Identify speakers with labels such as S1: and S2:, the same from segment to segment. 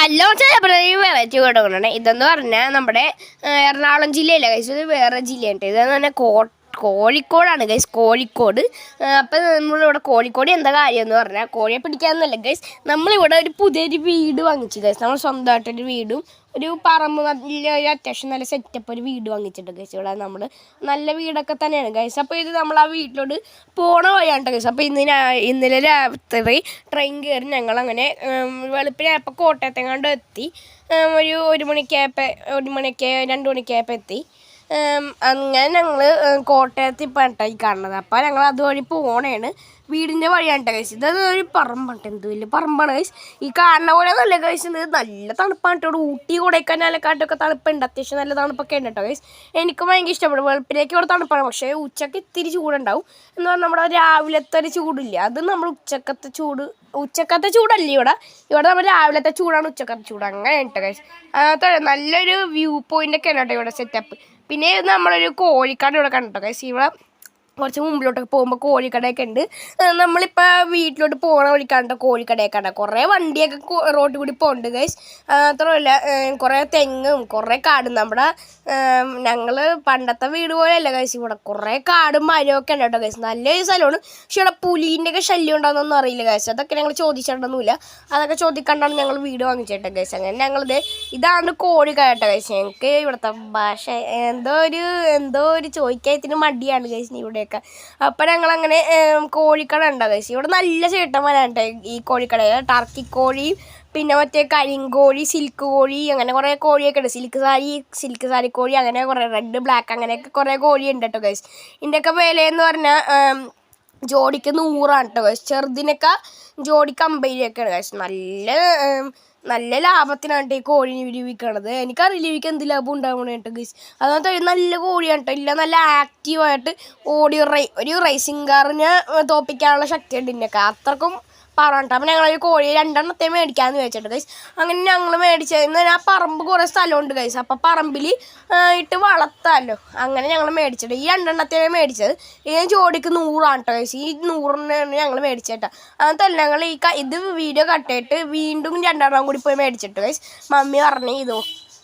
S1: Hello ഈ variety കൊടുക്കണം. ഇതെന്ന് പറഞ്ഞാൽ നമ്മുടെ എറണാകുളം ജില്ലയിലെ ഗൈസ്, ഇത് വേറെ ജില്ലയുണ്ട്. ഇതെന്ന് പറഞ്ഞാൽ കോഴിക്കോടാണ് ഗൈസ്, കോഴിക്കോട്. അപ്പം നമ്മളിവിടെ കോഴിക്കോട് എന്താ കാര്യം എന്ന് പറഞ്ഞാൽ, കോഴിയെ പിടിക്കാമെന്നല്ല ഗൈസ്, നമ്മളിവിടെ ഒരു പുതിയൊരു വീട് വാങ്ങിച്ചു ഗൈസ്. നമ്മൾ സ്വന്തമായിട്ടൊരു വീടും ഒരു പറമ്പ്, നല്ല അത്യാവശ്യം നല്ല സെറ്റപ്പ് ഒരു വീട് വാങ്ങിച്ചിട്ടുണ്ട് ഗൈസ്. ഇവിടെ നമ്മൾ നല്ല വീടൊക്കെ തന്നെയാണ് ഗൈസ്. അപ്പോൾ ഇത് നമ്മൾ ആ വീട്ടിലോട്ട് പോണ വഴിയാണ് ഗൈസ്. അപ്പോൾ ഇന്നലെ രാത്രി ട്രെയിൻ കയറി ഞങ്ങളങ്ങനെ വെളുപ്പിനായപ്പോൾ കോട്ടയത്തെങ്ങാണ്ട് എത്തി. ഒരു മണിക്കായപ്പോൾ 2 മണിക്കായപ്പോൾ എത്തി. അങ്ങനെ ഞങ്ങൾ കോട്ടയത്ത് ഇപ്പം ഈ കാണുന്നത്. അപ്പോൾ ഞങ്ങൾ അതുവഴി പോണേണ്, വീടിൻ്റെ വഴിയാണ് കഴിച്ചത്. ഇതത് ഒരു പറമ്പാണ്, എന്ത് വലിയ പറമ്പാണ് കഴിച്ച്. ഈ കാണുന്ന പോലെ നല്ല കഴിച്ചത്. നല്ല തണുപ്പാണ് കേട്ടോ. ഊട്ടി കൊടൈക്കനാലൊക്കെ തണുപ്പുണ്ട്, അത്യാവശ്യം നല്ല തണുപ്പൊക്കെ ഉണ്ട് കേട്ടോ കഴിച്ച്. എനിക്ക് ഭയങ്കര ഇഷ്ടപ്പെടും. വെളുപ്പിലേക്ക് ഇവിടെ തണുപ്പാണ്, പക്ഷേ ഉച്ചക്ക് ഇത്തിരി ചൂടുണ്ടാവും. എന്ന് പറഞ്ഞാൽ നമ്മുടെ രാവിലത്തെ ഒരു ചൂടില്ല, അത് നമ്മൾ ഉച്ചക്കത്തെ ചൂടല്ല ഇവിടെ നമ്മൾ രാവിലത്തെ ചൂടാണ് ഉച്ചക്കത്തെ ചൂട്, അങ്ങനെ കേട്ടോ കഴിച്ച്. നല്ലൊരു വ്യൂ പോയിൻ്റൊക്കെ ആണ് കേട്ടോ ഇവിടെ സെറ്റപ്പ്. പിന്നെ നമ്മളൊരു കോഴിക്കട ഇവിടെ കണ്ടോ ഗൈസ്. ഇവിടെ കുറച്ച് മുമ്പിലോട്ടൊക്കെ പോകുമ്പോൾ കോഴിക്കടയൊക്കെ ഉണ്ട്. നമ്മളിപ്പോൾ വീട്ടിലോട്ട് പോകണ വഴിക്കാണ്ടോ കോഴിക്കടയൊക്കെ ഉണ്ട്. കുറേ വണ്ടിയൊക്കെ റോഡിൽ കൂടി പോകുന്നുണ്ട് ഗൈസ്. മാത്രമല്ല കുറേ തെങ്ങും കുറേ കാടും. നമ്മുടെ ഞങ്ങൾ പണ്ടത്തെ വീട് പോലെയല്ല ഗൈസ്, ഇവിടെ കുറേ കാടും മരമൊക്കെ ഉണ്ട് കേട്ടോ ഗൈസ്. നല്ലൊരു സ്ഥലമാണ്. പക്ഷെ ഇവിടെ പുലീൻ്റെയൊക്കെ ശല്യം ഉണ്ടാകുന്നൊന്നും അറിയില്ല ഗൈസ്. അതൊക്കെ ഞങ്ങൾ ചോദിച്ചിട്ടൊന്നുമില്ല. അതൊക്കെ ചോദിക്കണ്ടാണ് ഞങ്ങൾ വീട് വാങ്ങിച്ചിട്ട് ഗൈസ്. അങ്ങനെ ഇതാണ് കോഴിക്കട കേട്ടോ ഗൈസ്. ഞങ്ങൾക്ക് ഇവിടുത്തെ ഭാഷ എന്തോ ഒരു ചോദിക്കാത്തിന് മടിയാണ് ഗൈസ് ഇവിടെ. അപ്പം ഞങ്ങളങ്ങനെ കോഴിക്കട ഉണ്ടാകും ഗൈസ്. ഇവിടെ നല്ല ചേട്ടന്മാരാണ് ഈ കോഴിക്കടയിൽ. ടർക്കി കോഴി, പിന്നെ മറ്റേ കരിങ്കോഴി, സിൽക്ക് കോഴി, അങ്ങനെ കുറേ കോഴിയൊക്കെ ഉണ്ട്. സിൽക്ക് സാരി കോഴി, അങ്ങനെ കുറേ റെഡ് ബ്ലാക്ക് അങ്ങനെയൊക്കെ കുറേ കോഴിയുണ്ട് കേട്ടോ ഗൈസ്. ഇതിൻ്റെയൊക്കെ വിലയെന്ന് പറഞ്ഞാൽ ജോഡിക്ക് 100 കേട്ടോ ഗൈസ്. ചെറുതിനൊക്കെ ജോഡിക്ക് 50 ഗൈസ്. നല്ല ലാഭത്തിനാണ് ഈ കോഴിനെ വിരിവിക്കണത്. എനിക്കറിയില്ല ഇവയ്ക്ക് എന്ത് ലാഭം ഉണ്ടാവണേ കേട്ടോ ഗൈസ്. അതുപോലെ നല്ല കോഴിയാണ് കേട്ടോ. ഇല്ല, നല്ല ആക്റ്റീവായിട്ട് ഓടി ഒരു റേസിംഗ് കാറിനെ തോപ്പിക്കാനുള്ള ശക്തിയുണ്ട് ഇതിനൊക്കെ. അത്രക്കും പറഞ്ഞിട്ട് അപ്പം ഞങ്ങളൊരു കോഴി 2 മേടിക്കാമെന്ന് വെച്ചിട്ട് ഗൈസ്. അങ്ങനെ ഞങ്ങൾ മേടിച്ചതെന്ന് ആ പറമ്പ് കുറേ സ്ഥലമുണ്ട് ഗൈസ്. അപ്പം പറമ്പിൽ ഇട്ട് വളർത്താമല്ലോ, അങ്ങനെ ഞങ്ങൾ മേടിച്ചിട്ട് ഈ 2 മേടിച്ചത്. ഈ ജോഡിക്ക് 100 കേട്ടോ ഗൈസ്. ഈ 100 ഞങ്ങൾ മേടിച്ചേട്ടാ. അതല്ല ഞങ്ങൾ ഇത് വീഡിയോ കട്ടിട്ട് വീണ്ടും 2 കൂടി പോയി മേടിച്ചിട്ട് ഗൈസ്. മമ്മി പറഞ്ഞു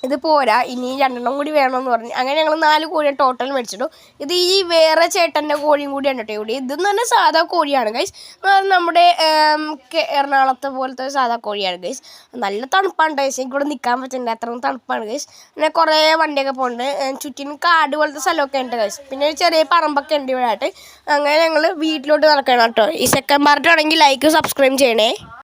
S1: ഇത് പോരാ, ഇനി 2 കൂടി വേണമെന്ന് പറഞ്ഞു. അങ്ങനെ ഞങ്ങൾ 4 കോഴിയെ ടോട്ടൽ മേടിച്ചിട്ടു. ഇത് ഈ വേറെ ചേട്ടൻ്റെ കോഴിയും കൂടിയാണ് കേട്ടോ ഇവിടെ. ഇതെന്ന് പറഞ്ഞാൽ സാധാ കോഴിയാണ് ഗൈസ്. നമ്മുടെ എറണാകുളത്തെ പോലത്തെ സാധാ കോഴിയാണ് ഗൈസ്. നല്ല തണുപ്പാണ് ഗൈസ്. എനിക്കിവിടെ നിൽക്കാൻ പറ്റുന്നില്ല, അത്രയും തണുപ്പാണ് ഗൈസ്. പിന്നെ കുറേ വണ്ടിയൊക്കെ പോകുന്നുണ്ട്. ചുറ്റിനും കാട് പോലത്തെ സ്ഥലമൊക്കെ ഉണ്ട് ഗൈസ്. പിന്നെ ഒരു ചെറിയ പറമ്പൊക്കെ ഉണ്ട് ഇവിടെ ആയിട്ട്. അങ്ങനെ ഞങ്ങൾ വീട്ടിലോട്ട് നടക്കണം കേട്ടോ. ഈ സെക്കൻഡ് പാർട്ട് ആണെങ്കിൽ ലൈക്ക് സബ്സ്ക്രൈബ് ചെയ്യണേ.